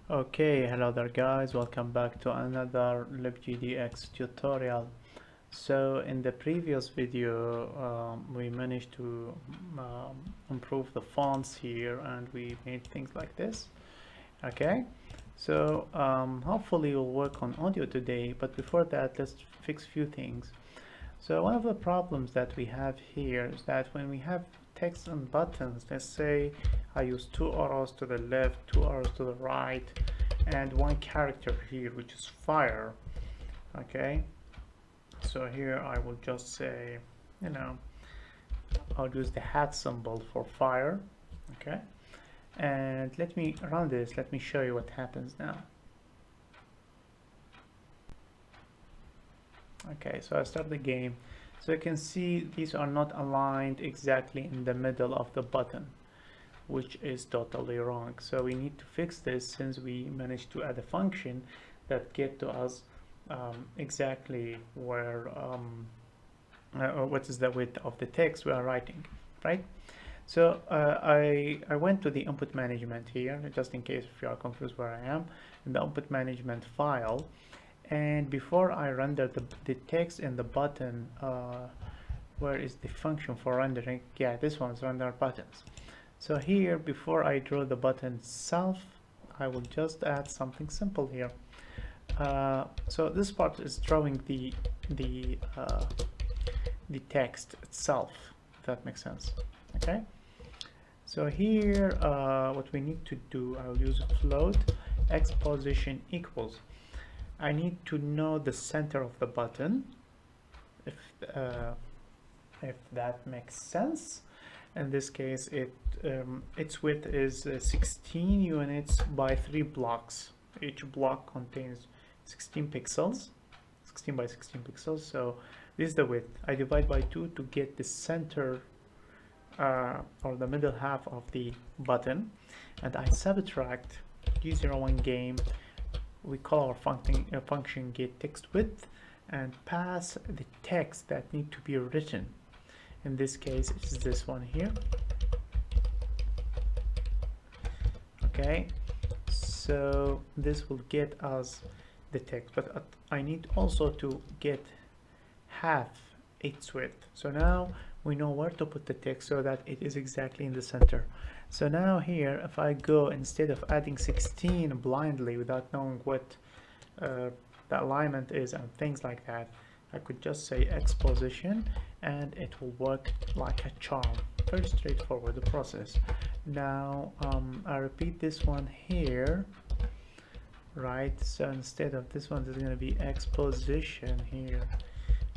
Okay, hello there guys, welcome back to another LibGDX tutorial. So in the previous video we managed to improve the fonts here and we made things like this. Okay, so hopefully we'll work on audio today, but before that let's fix a few things. So one of the problems that we have here is that when we have text and buttons, let's say I use two arrows to the left, two arrows to the right, and one character here, which is fire. Okay, so here I will just say, I'll use the hat symbol for fire. Okay, and let me run this. Let me show you what happens now. Okay, so I start the game. So you can see these are not aligned exactly in the middle of the button, which is totally wrong. So we need to fix this since we managed to add a function that get to us exactly where what is the width of the text we are writing, right? So I went to the input management here, just in case if you are confused where I am, in the input management file. And before I render the text in the button, where is the function for rendering? Yeah, this one's render buttons. So here, before I draw the button itself, I will just add something simple here. So this part is drawing the text itself, if that makes sense. Okay. So here, what we need to do, I'll use float x position equals. I need to know the center of the button, if that makes sense. In this case, its width is 16 units by 3 blocks. Each block contains 16 pixels, 16 by 16 pixels. So this is the width. I divide by 2 to get the center or the middle half of the button, and I subtract G01 game. We call our function get text width and pass the text that need to be written. In this case, it's this one here. Okay, so this will get us the text, but I need also to get half its width. So now we know where to put the text so that it is exactly in the center. So now here, if I go, instead of adding 16 blindly without knowing what the alignment is and things like that, I could just say X position and it will work like a charm. Very straightforward, the process. Now I repeat this one here, right? So instead of this one, there's going to be X position here,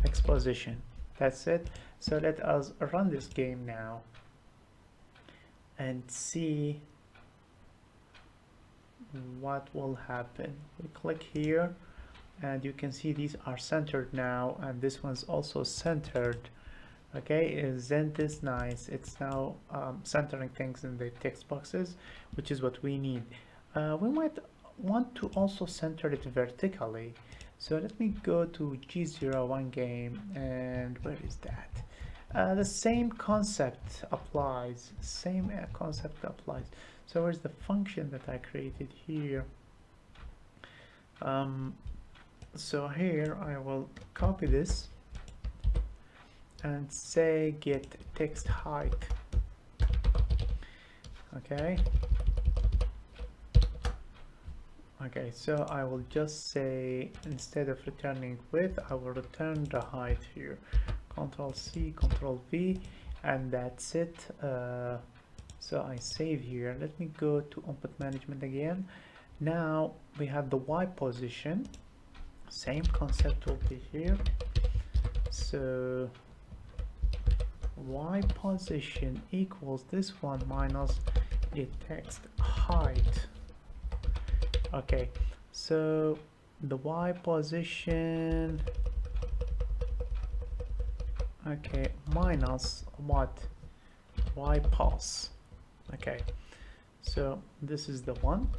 X position. That's it. So let us run this game now and see what will happen. We click here and you can see these are centered now, and this one's also centered. Okay, isn't this nice? It's now centering things in the text boxes, which is what we need. We might want to also center it vertically. So let me go to G01 game, and where is that? The same concept applies. So where's the function that I created here? So here I will copy this and say get text height. Okay. Okay, so I will just say, instead of returning width, I will return the height here. Control C, Control V, and that's it. So I save here. Let me go to input management again. Now we have the Y position. Same concept will be here. So Y position equals this one minus the text height. Okay, so the Y position, okay, minus what? Y pos. Okay, so this is the one,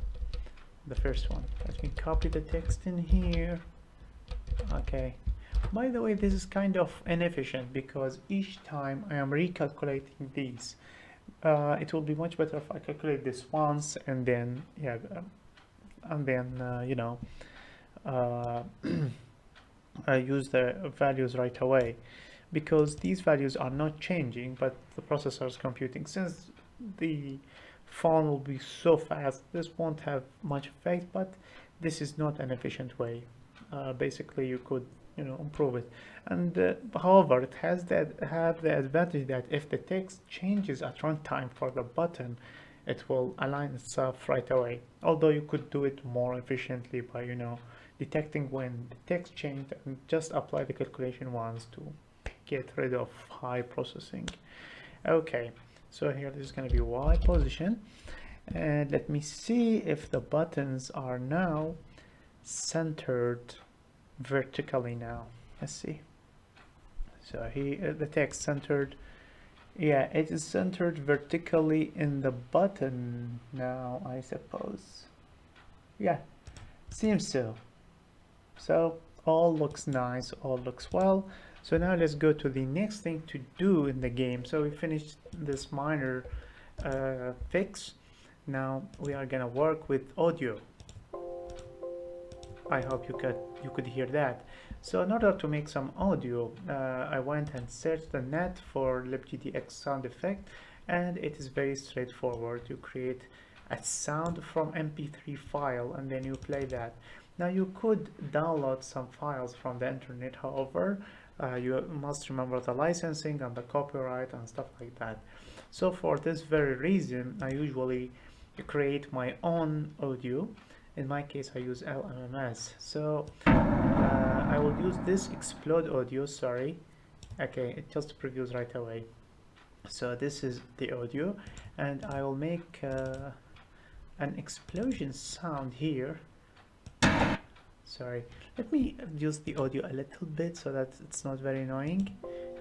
the first one. Let me copy the text in here. Okay, by the way, this is kind of inefficient because each time I am recalculating these, it will be much better if I calculate this once and then and then uh, use the values right away, because these values are not changing, but the processor is computing. Since the phone will be so fast, this won't have much effect, but this is not an efficient way. Basically, you could improve it. And however, it has have the advantage that if the text changes at runtime for the button, it will align itself right away. Although you could do it more efficiently by detecting when the text changed and just apply the calculation once to get rid of high processing. Okay, so here this is going to be Y position, and let me see if the buttons are now centered vertically now. Let's see. So here the text centered. Yeah, it is centered vertically in the button now, I suppose. Yeah, seems so. So all looks nice, all looks well. So now let's go to the next thing to do in the game. So we finished this minor fix. Now we are gonna work with audio. I hope you could hear that. So in order to make some audio, I went and searched the net for LibGDX sound effect, and it is very straightforward. You create a sound from MP3 file and then you play that. Now you could download some files from the internet, however, you must remember the licensing and the copyright and stuff like that. So for this very reason, I usually create my own audio. In my case, I use LMMS. So I will use this explode audio, sorry. Okay, it just previews right away. So this is the audio, and I will make an explosion sound here. Sorry, let me reduce the audio a little bit so that it's not very annoying.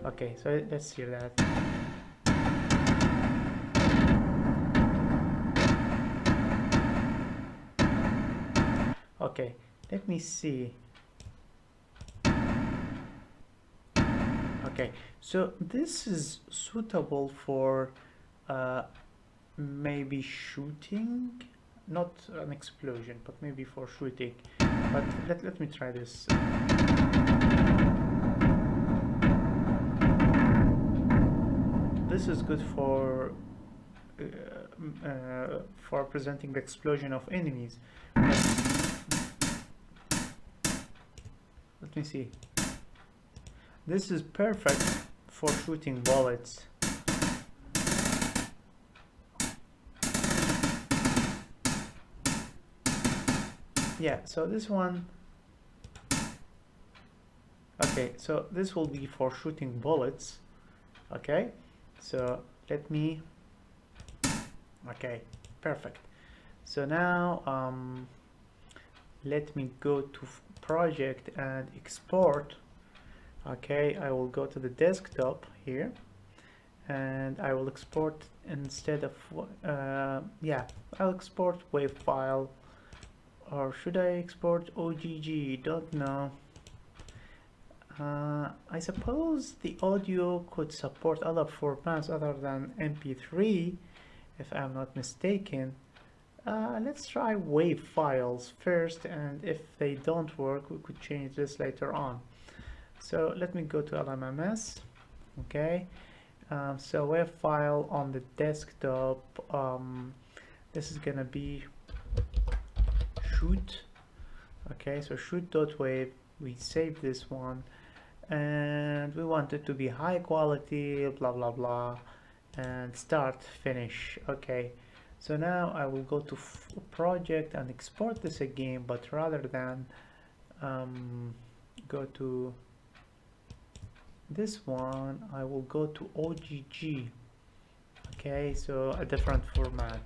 Okay, so let's hear that. Okay, let me see. Okay, so this is suitable for maybe shooting, not an explosion, but maybe for shooting. But let me try this. This is good for presenting the explosion of enemies. Let me see. This is perfect for shooting bullets. Yeah, so this one. Okay, so this will be for shooting bullets. Okay, so let me. Okay, perfect. So now let me go to project and export. Okay, I will go to the desktop here and I will export instead of yeah, I'll export WAV file, or should I export OGG? Don't know. I suppose the audio could support other formats other than MP3 if I'm not mistaken. Let's try WAV files first, and if they don't work we could change this later on. So let me go to LMMS. Okay, so WAV file on the desktop, this is gonna be shoot. Okay, so shoot.wav, we save this one and we want it to be high quality, blah blah blah, and start finish. Okay, so now I will go to project and export this again, but rather than go to this one, I will go to OGG. Okay, so a different format.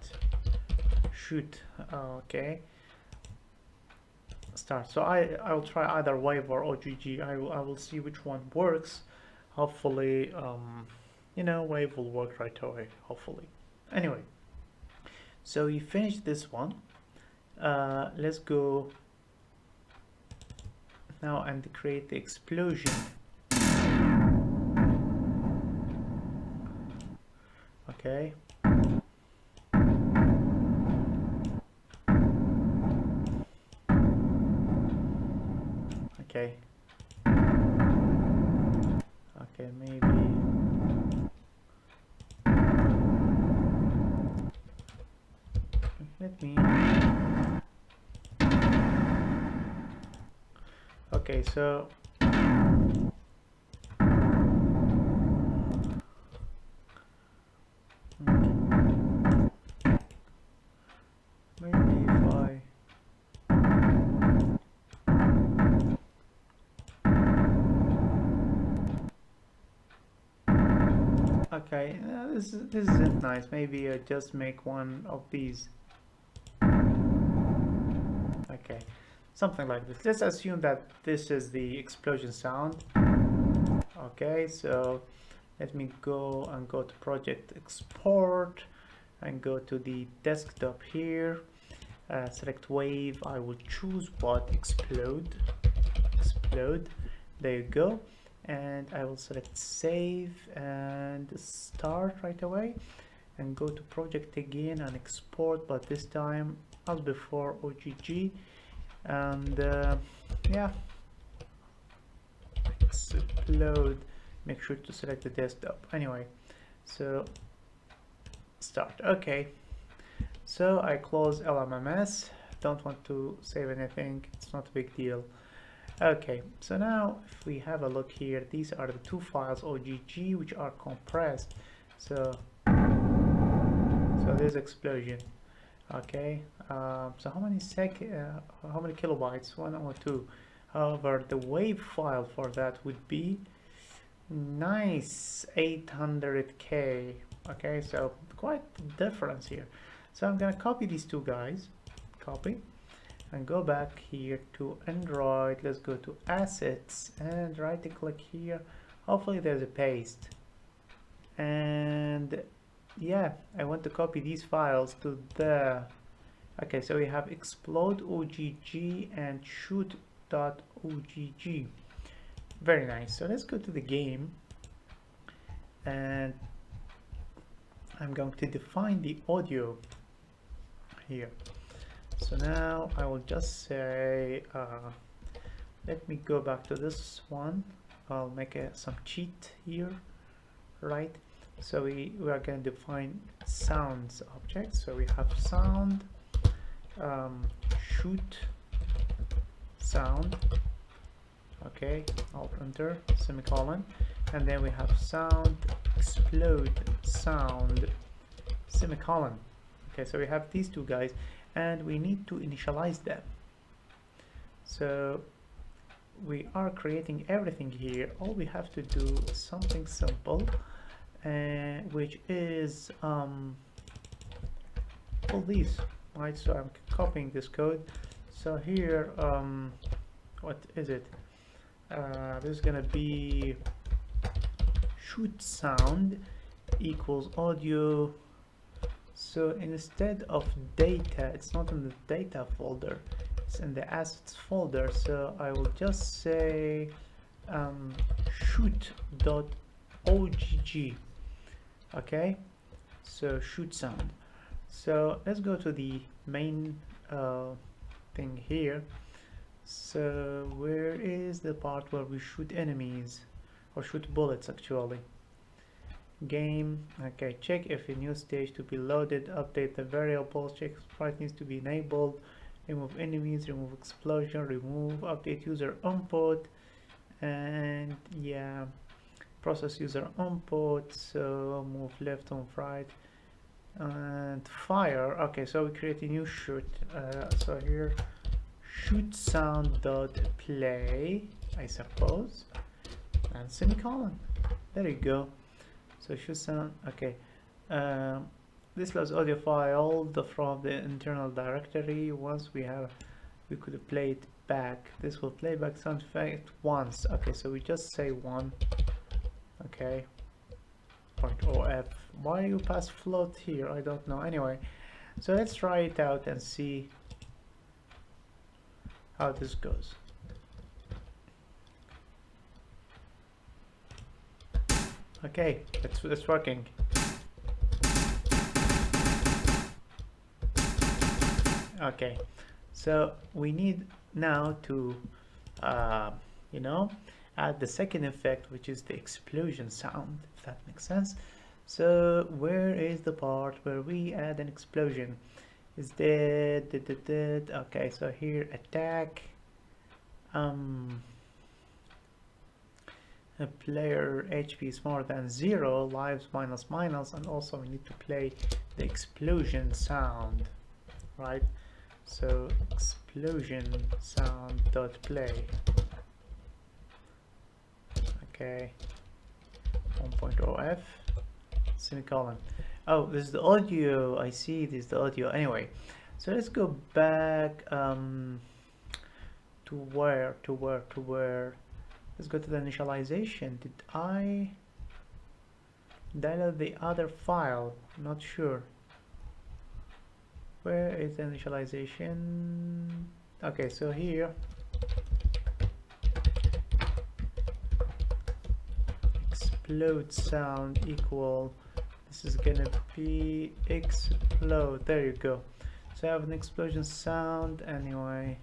Shoot. Okay, start. So I will try either WAV or OGG. I will see which one works. Hopefully WAV will work right away, hopefully. Anyway, so we finished this one. Let's go now and create the explosion. Okay, Okay. Okay, maybe. Let me. Okay, so. Maybe if I. Okay, this isn't nice. Maybe I just make one of these. Okay, something like this. Let's assume that this is the explosion sound. Okay, so let me go to project export and go to the desktop here. Select wave. I will choose what explode. There you go. And I will select save and start right away, and go to project again and export, but this time as before OGG, and yeah, explode. Make sure to select the desktop anyway. So start. Okay, so I close LMMS. Don't want to save anything, it's not a big deal. Okay, so now if we have a look here, these are the two files OGG which are compressed. So there's explosion. Okay, so how many kilobytes? 1 or 2. However, the wave file for that would be nice 800k. Okay, so quite the difference here. So I'm gonna copy these two guys, copy, and go back here to Android. Let's go to assets and right click here. Hopefully there's a paste, and yeah, I want to copy these files to the. Okay, so we have explode OGG and shoot.ogg. Very nice. So let's go to the game, and I'm going to define the audio here. So now I will just say, let me go back to this one. I'll make some cheat here, right? So we are going to define sounds object. So we have sound, shoot sound. Okay, I'll enter semicolon, and then we have sound explode sound semicolon. Okay, so we have these two guys, and we need to initialize them. So we are creating everything here. All we have to do is something simple, which is all these, right? So I'm copying this code. So here, what is it? This is gonna be shoot sound equals audio. So instead of data, it's not in the data folder, it's in the assets folder. So I will just say shoot.ogg. Okay, so shoot sound. So let's go to the main thing here. So where is the part where we shoot enemies, or shoot bullets actually? Game. Okay, check if a new stage to be loaded, update the variables, check sprite needs to be enabled, remove enemies, remove explosion, remove, update user input, and yeah, process user input. So move left and right and fire. Okay, so we create a new shoot. So here shoot sound dot play, I suppose, and semicolon. There you go. So shoot sound. Okay, this loads audio file from the internal directory. Once we could play it back. This will play back sound effect once. Okay, so we just say one. Okay, .of. Why you pass float here? I don't know. Anyway, so let's try it out and see how this goes. Okay, it's working. Okay, so we need now to you know, add the second effect, which is the explosion sound, if that makes sense. So where is the part where we add an explosion? Is dead. Okay, so here attack, a player HP is more than 0, lives minus minus, and also we need to play the explosion sound, right? So explosion sound dot play. Okay, 1.0f semicolon. Oh, this is the audio. I see, this is the audio. Anyway, so let's go back to where. Let's go to the initialization. Did I download the other file? Not sure. Where is the initialization? Okay, so here explode sound equal, this is gonna be explode. There you go. So I have an explosion sound anyway.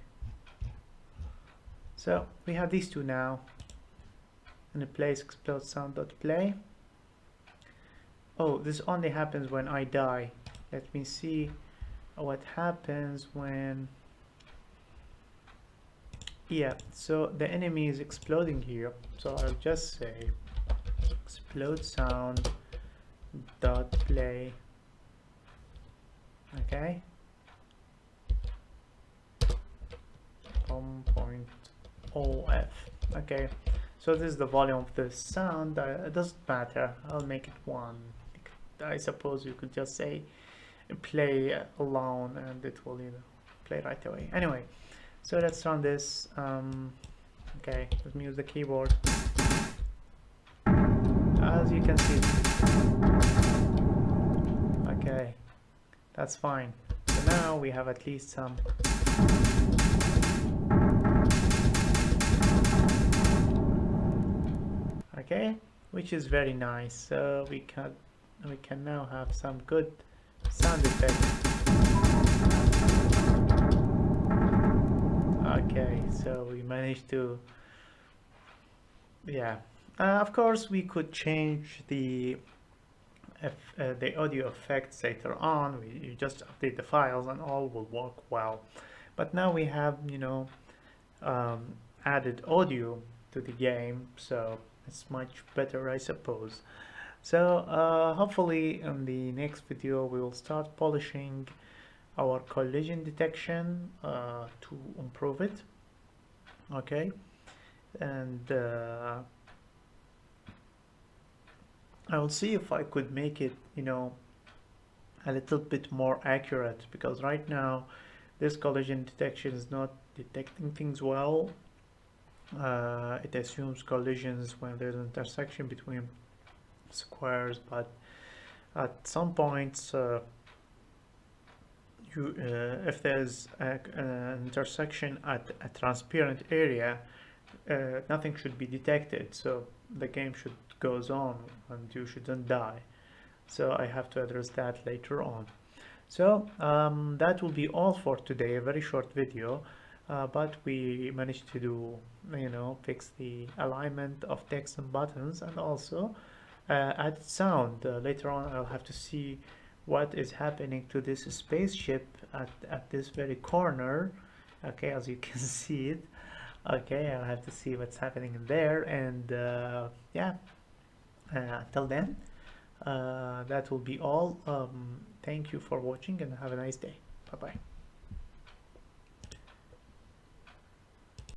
So we have these two now, and it plays explode sound dot play. Oh, this only happens when I die. Let me see what happens when, yeah, so the enemy is exploding here, so I'll just say explode sound dot play. Okay, 1.0f. Okay, so this is the volume of the sound. It doesn't matter, I'll make it 1. I suppose you could just say play alone and it will, you know, play right away. Anyway, so let's run this. Okay, let me use the keyboard. As you can see, okay, that's fine. So now we have at least some okay, which is very nice. So we can now have some good sound effects. Okay, so we managed to, yeah. Of course, we could change the audio effects later on. You just update the files and all will work well. But now we have, you know, added audio to the game, so it's much better, I suppose. So hopefully in the next video we will start polishing our collision detection to improve it. Okay, and I will see if I could make it, you know, a little bit more accurate, because right now this collision detection is not detecting things well. It assumes collisions when there's an intersection between squares, but at some points if there's an intersection at a transparent area, nothing should be detected, so the game should goes on and you shouldn't die. So I have to address that later on. So that will be all for today, a very short video, but we managed to do, you know, fix the alignment of text and buttons, and also add sound. Later on I'll have to see what is happening to this spaceship at this very corner. Okay, as you can see it. Okay, I'll have to see what's happening in there, and yeah, till then, that will be all. Thank you for watching and have a nice day. Bye bye.